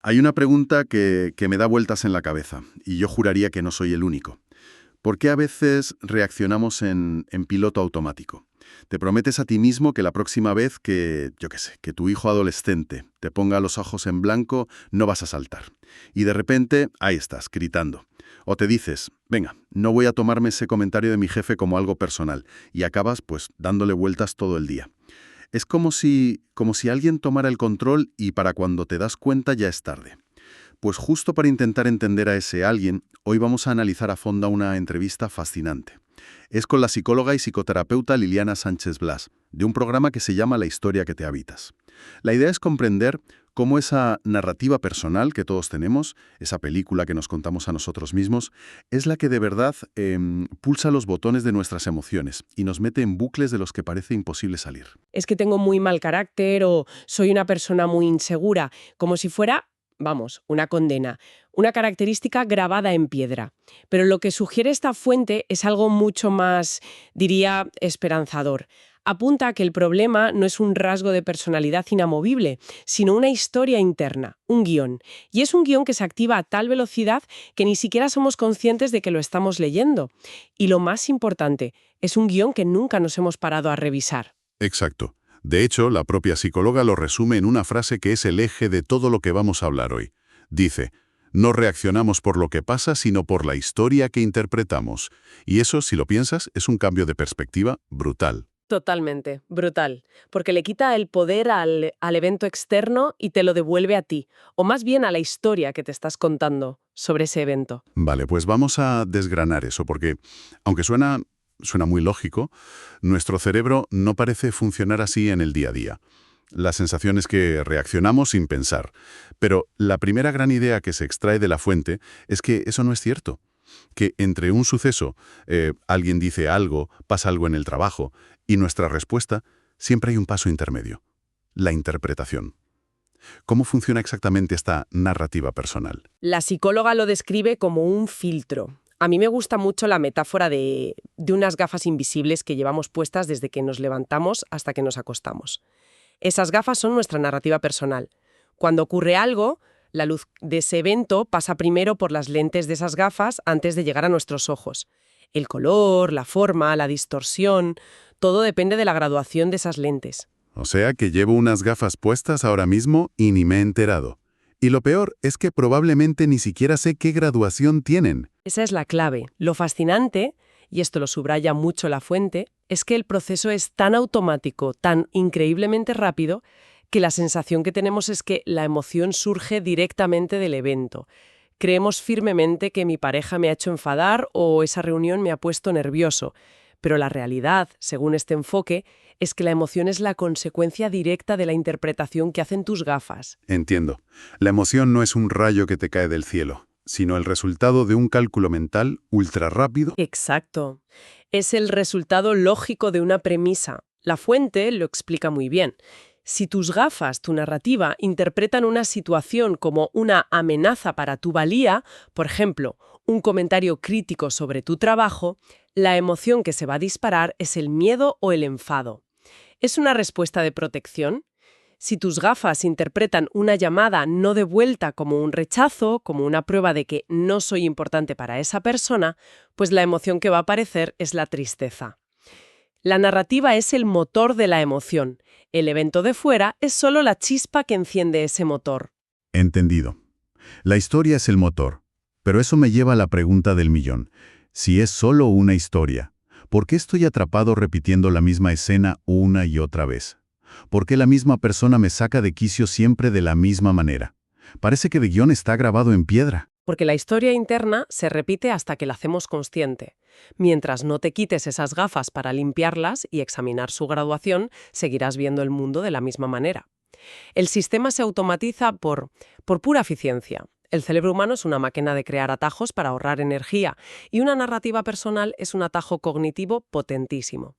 Hay una pregunta que me da vueltas en la cabeza, y yo juraría que no soy el único. ¿Por qué a veces reaccionamos en piloto automático? Te prometes a ti mismo que la próxima vez que, yo qué sé, que tu hijo adolescente te ponga los ojos en blanco, no vas a saltar. Y de repente, ahí estás, gritando. O te dices, venga, no voy a tomarme ese comentario de mi jefe como algo personal, y acabas, pues, dándole vueltas todo el día. Es como si alguien tomara el control y para cuando te das cuenta ya es tarde. Pues justo para intentar entender a ese alguien, hoy vamos a analizar a fondo una entrevista fascinante. Es con la psicóloga y psicoterapeuta Liliana Sánchez Blas, de un programa que se llama La historia que te habitas. La idea es comprender cómo esa narrativa personal que todos tenemos, esa película que nos contamos a nosotros mismos, es la que de verdad pulsa los botones de nuestras emociones y nos mete en bucles de los que parece imposible salir. Es que tengo muy mal carácter o soy una persona muy insegura, como si fuera, vamos, una condena, una característica grabada en piedra. Pero lo que sugiere esta fuente es algo mucho más, diría, esperanzador. Apunta a que el problema no es un rasgo de personalidad inamovible, sino una historia interna, un guión. Y es un guión que se activa a tal velocidad que ni siquiera somos conscientes de que lo estamos leyendo. Y lo más importante, es un guión que nunca nos hemos parado a revisar. Exacto. De hecho, la propia psicóloga lo resume en una frase que es el eje de todo lo que vamos a hablar hoy. Dice, no reaccionamos por lo que pasa, sino por la historia que interpretamos. Y eso, si lo piensas, es un cambio de perspectiva brutal. Totalmente, brutal, porque le quita el poder al evento externo y te lo devuelve a ti, o más bien a la historia que te estás contando sobre ese evento. Vale, pues vamos a desgranar eso, porque aunque suena muy lógico, nuestro cerebro no parece funcionar así en el día a día. La sensación es que reaccionamos sin pensar. Pero la primera gran idea que se extrae de la fuente es que eso no es cierto. Que entre un suceso, alguien dice algo, pasa algo en el trabajo, y nuestra respuesta, siempre hay un paso intermedio. La interpretación. ¿Cómo funciona exactamente esta narrativa personal? La psicóloga lo describe como un filtro. A mí me gusta mucho la metáfora de unas gafas invisibles que llevamos puestas desde que nos levantamos hasta que nos acostamos. Esas gafas son nuestra narrativa personal. Cuando ocurre algo, la luz de ese evento pasa primero por las lentes de esas gafas antes de llegar a nuestros ojos. El color, la forma, la distorsión, todo depende de la graduación de esas lentes. O sea que llevo unas gafas puestas ahora mismo y ni me he enterado. Y lo peor es que probablemente ni siquiera sé qué graduación tienen. Esa es la clave. Lo fascinante, y esto lo subraya mucho la fuente, es que el proceso es tan automático, tan increíblemente rápido, que la sensación que tenemos es que la emoción surge directamente del evento. Creemos firmemente que mi pareja me ha hecho enfadar o esa reunión me ha puesto nervioso. Pero la realidad, según este enfoque, es que la emoción es la consecuencia directa de la interpretación que hacen tus gafas. Entiendo. La emoción no es un rayo que te cae del cielo, sino el resultado de un cálculo mental ultra rápido. Exacto. Es el resultado lógico de una premisa. La fuente lo explica muy bien. Si tus gafas, tu narrativa, interpretan una situación como una amenaza para tu valía, por ejemplo, un comentario crítico sobre tu trabajo, la emoción que se va a disparar es el miedo o el enfado. ¿Es una respuesta de protección? Si tus gafas interpretan una llamada no devuelta como un rechazo, como una prueba de que no soy importante para esa persona, pues la emoción que va a aparecer es la tristeza. La narrativa es el motor de la emoción. El evento de fuera es solo la chispa que enciende ese motor. Entendido. La historia es el motor. Pero eso me lleva a la pregunta del millón. Si es solo una historia, ¿por qué estoy atrapado repitiendo la misma escena una y otra vez? ¿Por qué la misma persona me saca de quicio siempre de la misma manera? Parece que el guión está grabado en piedra. Porque la historia interna se repite hasta que la hacemos consciente. Mientras no te quites esas gafas para limpiarlas y examinar su graduación, seguirás viendo el mundo de la misma manera. El sistema se automatiza por pura eficiencia. El cerebro humano es una máquina de crear atajos para ahorrar energía y una narrativa personal es un atajo cognitivo potentísimo.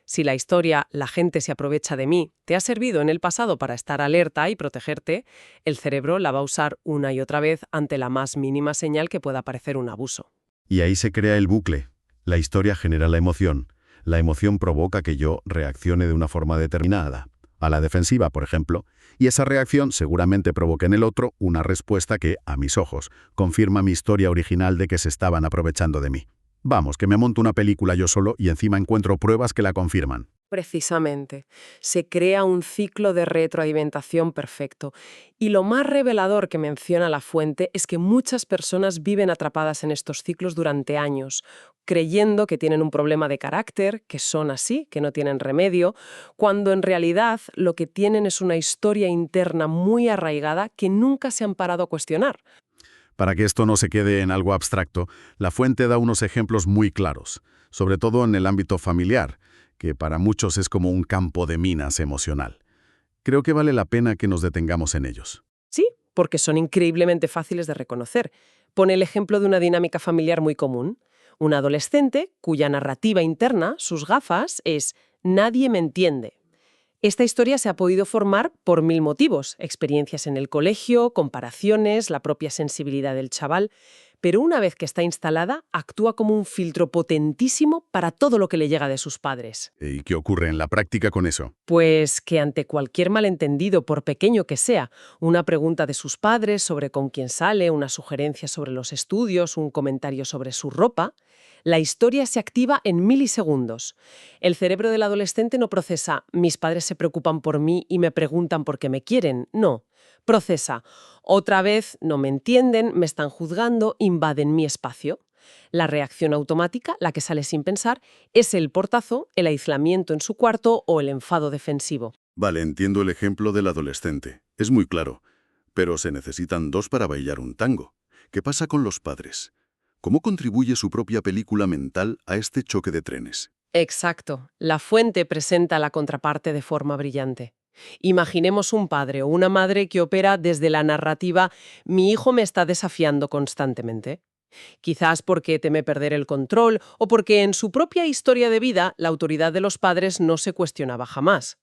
Si la historia "la gente se aprovecha de mí" te ha servido en el pasado para estar alerta y protegerte, el cerebro la va a usar una y otra vez ante la más mínima señal que pueda parecer un abuso. Y ahí se crea el bucle. La historia genera la emoción. La emoción provoca que yo reaccione de una forma determinada. a la defensiva, por ejemplo, y esa reacción seguramente provoca en el otro una respuesta que, a mis ojos, confirma mi historia original de que se estaban aprovechando de mí. Vamos, que me monto una película yo solo y encima encuentro pruebas que la confirman. Precisamente, se crea un ciclo de retroalimentación perfecto. Y lo más revelador que menciona la fuente es que muchas personas viven atrapadas en estos ciclos durante años, creyendo que tienen un problema de carácter, que son así, que no tienen remedio, cuando en realidad lo que tienen es una historia interna muy arraigada que nunca se han parado a cuestionar. Para que esto no se quede en algo abstracto, la fuente da unos ejemplos muy claros, sobre todo en el ámbito familiar, que para muchos es como un campo de minas emocional. Creo que vale la pena que nos detengamos en ellos. Sí, porque son increíblemente fáciles de reconocer. Pone el ejemplo de una dinámica familiar muy común. Un adolescente cuya narrativa interna, sus gafas, es «nadie me entiende». Esta historia se ha podido formar por 1000 motivos, experiencias en el colegio, comparaciones, la propia sensibilidad del chaval, pero una vez que está instalada, actúa como un filtro potentísimo para todo lo que le llega de sus padres. ¿Y qué ocurre en la práctica con eso? Pues que ante cualquier malentendido, por pequeño que sea, una pregunta de sus padres sobre con quién sale, una sugerencia sobre los estudios, un comentario sobre su ropa, la historia se activa en milisegundos. El cerebro del adolescente no procesa «mis padres se preocupan por mí y me preguntan por qué me quieren». No. Procesa «otra vez no me entienden, me están juzgando, invaden mi espacio». La reacción automática, la que sale sin pensar, es el portazo, el aislamiento en su cuarto o el enfado defensivo. Vale, entiendo el ejemplo del adolescente. Es muy claro. Pero se necesitan dos para bailar un tango. ¿Qué pasa con los padres? ¿Cómo contribuye su propia película mental a este choque de trenes? Exacto. La fuente presenta la contraparte de forma brillante. Imaginemos un padre o una madre que opera desde la narrativa «mi hijo me está desafiando constantemente». Quizás porque teme perder el control o porque en su propia historia de vida la autoridad de los padres no se cuestionaba jamás.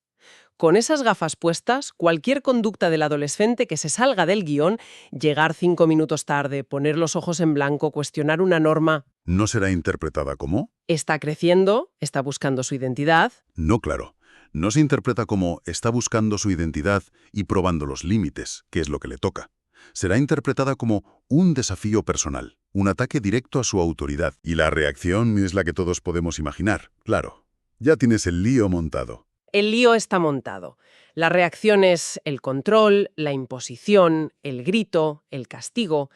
Con esas gafas puestas, cualquier conducta del adolescente que se salga del guión, llegar 5 minutos tarde, poner los ojos en blanco, cuestionar una norma, ¿No será interpretada como? está creciendo, está buscando su identidad. No, claro. No se interpreta como está buscando su identidad y probando los límites, que es lo que le toca. Será interpretada como un desafío personal, un ataque directo a su autoridad. Y la reacción es la que todos podemos imaginar, claro. Ya tienes el lío montado. El lío está montado. La reacción es el control, la imposición, el grito, el castigo.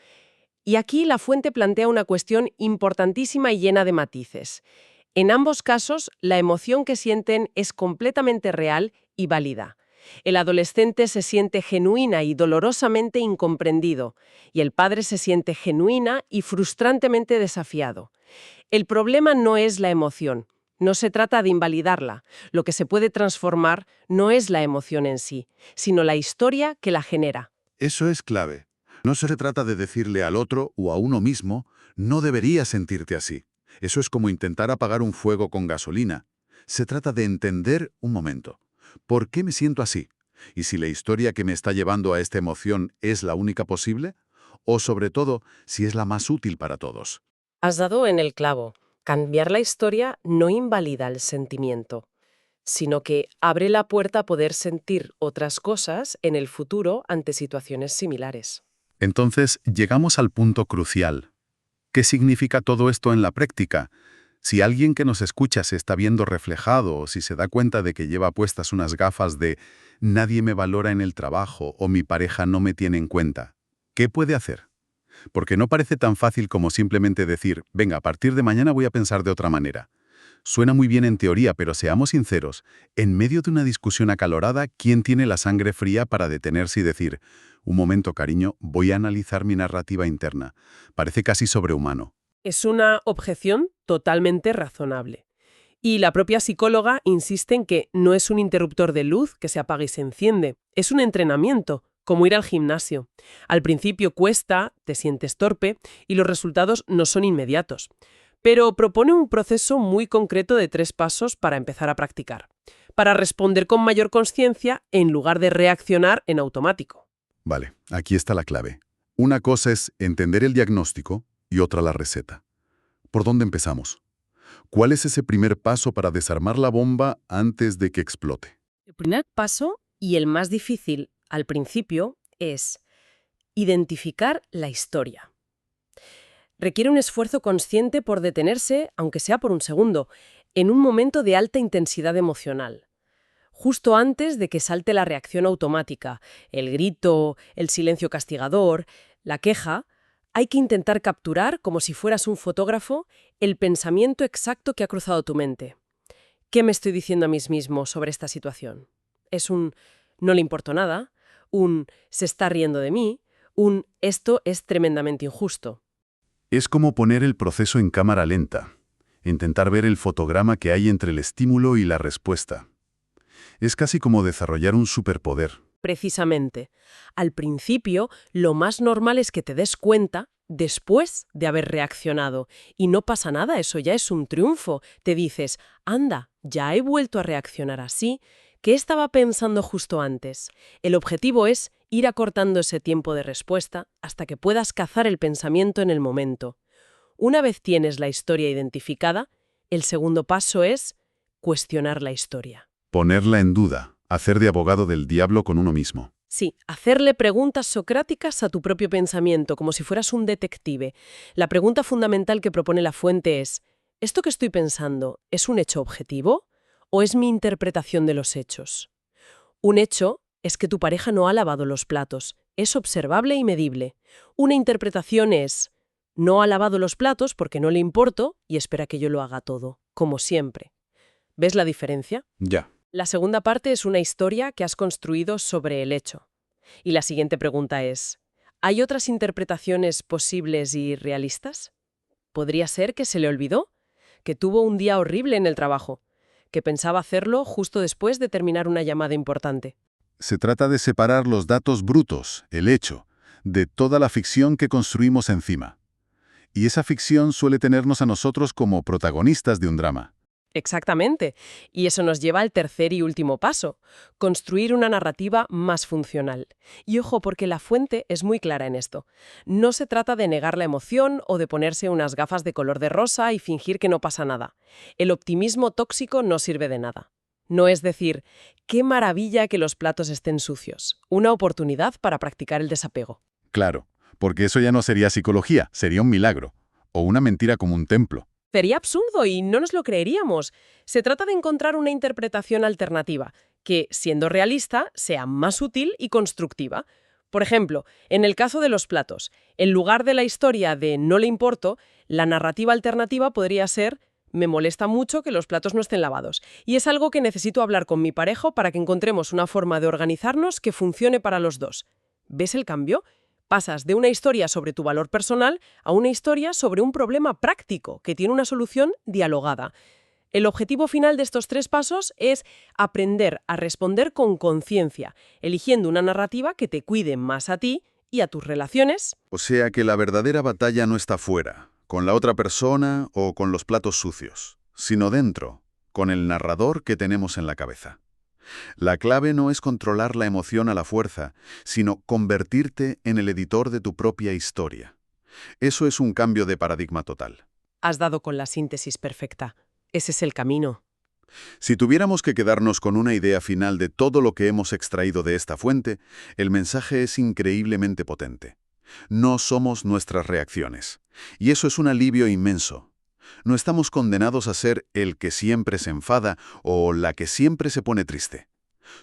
Y aquí la fuente plantea una cuestión importantísima y llena de matices. En ambos casos, la emoción que sienten es completamente real y válida. El adolescente se siente genuina y dolorosamente incomprendido, y el padre se siente genuina y frustrantemente desafiado. El problema no es la emoción. No se trata de invalidarla. Lo que se puede transformar no es la emoción en sí, sino la historia que la genera. Eso es clave. No se trata de decirle al otro o a uno mismo, no deberías sentirte así. Eso es como intentar apagar un fuego con gasolina. Se trata de entender un momento. ¿Por qué me siento así? ¿Y si la historia que me está llevando a esta emoción es la única posible? O sobre todo, si es la más útil para todos. Has dado en el clavo. Cambiar la historia no invalida el sentimiento, sino que abre la puerta a poder sentir otras cosas en el futuro ante situaciones similares. Entonces, llegamos al punto crucial. ¿Qué significa todo esto en la práctica? Si alguien que nos escucha se está viendo reflejado o si se da cuenta de que lleva puestas unas gafas de «nadie me valora en el trabajo» o «mi pareja no me tiene en cuenta», ¿qué puede hacer? Porque no parece tan fácil como simplemente decir «venga, a partir de mañana voy a pensar de otra manera». Suena muy bien en teoría, pero seamos sinceros, en medio de una discusión acalorada, ¿quién tiene la sangre fría para detenerse y decir «un momento, cariño, voy a analizar mi narrativa interna»? Parece casi sobrehumano. Es una objeción totalmente razonable. Y la propia psicóloga insiste en que no es un interruptor de luz que se apaga y se enciende, es un entrenamiento, como ir al gimnasio. Al principio cuesta, te sientes torpe y los resultados no son inmediatos. Pero propone un proceso muy concreto de 3 pasos para empezar a practicar, para responder con mayor conciencia en lugar de reaccionar en automático. Vale, aquí está la clave. Una cosa es entender el diagnóstico y otra la receta. ¿Por dónde empezamos? ¿Cuál es ese primer paso para desarmar la bomba antes de que explote? primer paso, y el más difícil al principio, es identificar la historia. Requiere un esfuerzo consciente por detenerse, aunque sea por un segundo, en un momento de alta intensidad emocional. Justo antes de que salte la reacción automática, el grito, el silencio castigador, la queja, hay que intentar capturar, como si fueras un fotógrafo, el pensamiento exacto que ha cruzado tu mente. ¿Qué me estoy diciendo a mí mismo sobre esta situación? Es un no le importo nada, un se está riendo de mí, un esto es tremendamente injusto. Es como poner el proceso en cámara lenta, intentar ver el fotograma que hay entre el estímulo y la respuesta. Es casi como desarrollar un superpoder. Precisamente. Al principio, lo más normal es que te des cuenta después de haber reaccionado. Y no pasa nada, eso ya es un triunfo. Te dices, anda, ya he vuelto a reaccionar así. ¿Qué estaba pensando justo antes? El objetivo es ir acortando ese tiempo de respuesta hasta que puedas cazar el pensamiento en el momento. Una vez tienes la historia identificada, el segundo paso es cuestionar la historia. Ponerla en duda, hacer de abogado del diablo con uno mismo. Sí, hacerle preguntas socráticas a tu propio pensamiento, como si fueras un detective. La pregunta fundamental que propone la fuente es, ¿esto que estoy pensando es un hecho objetivo o es mi interpretación de los hechos? Un hecho es que tu pareja no ha lavado los platos, es observable y medible. Una interpretación es, no ha lavado los platos porque no le importo y espera que yo lo haga todo, como siempre. ¿Ves la diferencia? Ya. La segunda parte es una historia que has construido sobre el hecho. Y la siguiente pregunta es, ¿hay otras interpretaciones posibles y realistas? ¿Podría ser que se le olvidó? ¿Que tuvo un día horrible en el trabajo? ¿Que pensaba hacerlo justo después de terminar una llamada importante? Se trata de separar los datos brutos, el hecho, de toda la ficción que construimos encima. Y esa ficción suele tenernos a nosotros como protagonistas de un drama. Exactamente. Y eso nos lleva al tercer y último paso, construir una narrativa más funcional. Y ojo, porque la fuente es muy clara en esto. No se trata de negar la emoción o de ponerse unas gafas de color de rosa y fingir que no pasa nada. El optimismo tóxico no sirve de nada. No es decir, qué maravilla que los platos estén sucios. Una oportunidad para practicar el desapego. Claro, porque eso ya no sería psicología, sería un milagro. O una mentira como un templo. Sería absurdo y no nos lo creeríamos. Se trata de encontrar una interpretación alternativa, que, siendo realista, sea más útil y constructiva. Por ejemplo, en el caso de los platos, en lugar de la historia de no le importo, la narrativa alternativa podría ser me molesta mucho que los platos no estén lavados. Y es algo que necesito hablar con mi pareja para que encontremos una forma de organizarnos que funcione para los dos. ¿Ves el cambio? Pasas de una historia sobre tu valor personal a una historia sobre un problema práctico que tiene una solución dialogada. El objetivo final de estos 3 pasos es aprender a responder con conciencia, eligiendo una narrativa que te cuide más a ti y a tus relaciones. O sea que la verdadera batalla no está fuera, con la otra persona o con los platos sucios, sino dentro, con el narrador que tenemos en la cabeza. La clave no es controlar la emoción a la fuerza, sino convertirte en el editor de tu propia historia. Eso es un cambio de paradigma total. Has dado con la síntesis perfecta. Ese es el camino. Si tuviéramos que quedarnos con una idea final de todo lo que hemos extraído de esta fuente, el mensaje es increíblemente potente. No somos nuestras reacciones. Y eso es un alivio inmenso. No estamos condenados a ser el que siempre se enfada o la que siempre se pone triste.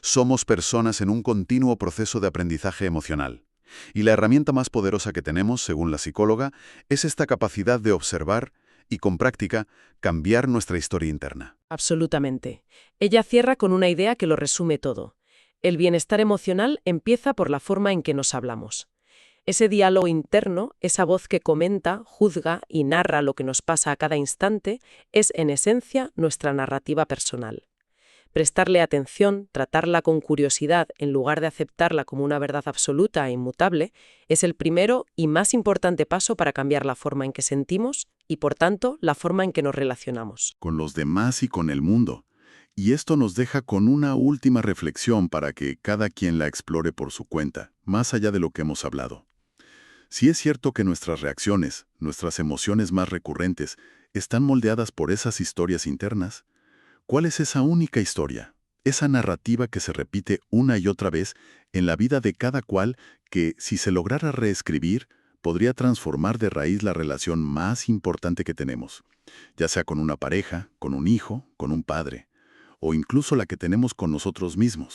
Somos personas en un continuo proceso de aprendizaje emocional. Y la herramienta más poderosa que tenemos, según la psicóloga, es esta capacidad de observar y, con práctica, cambiar nuestra historia interna. Absolutamente. Ella cierra con una idea que lo resume todo. El bienestar emocional empieza por la forma en que nos hablamos. Ese diálogo interno, esa voz que comenta, juzga y narra lo que nos pasa a cada instante, es en esencia nuestra narrativa personal. Prestarle atención, tratarla con curiosidad en lugar de aceptarla como una verdad absoluta e inmutable, es el primero y más importante paso para cambiar la forma en que sentimos y, por tanto, la forma en que nos relacionamos. Con los demás y con el mundo. Y esto nos deja con una última reflexión para que cada quien la explore por su cuenta, más allá de lo que hemos hablado. Si es cierto que nuestras reacciones, nuestras emociones más recurrentes, están moldeadas por esas historias internas, ¿cuál es esa única historia? Esa narrativa que se repite una y otra vez en la vida de cada cual que, si se lograra reescribir, podría transformar de raíz la relación más importante que tenemos, ya sea con una pareja, con un hijo, con un padre, o incluso la que tenemos con nosotros mismos.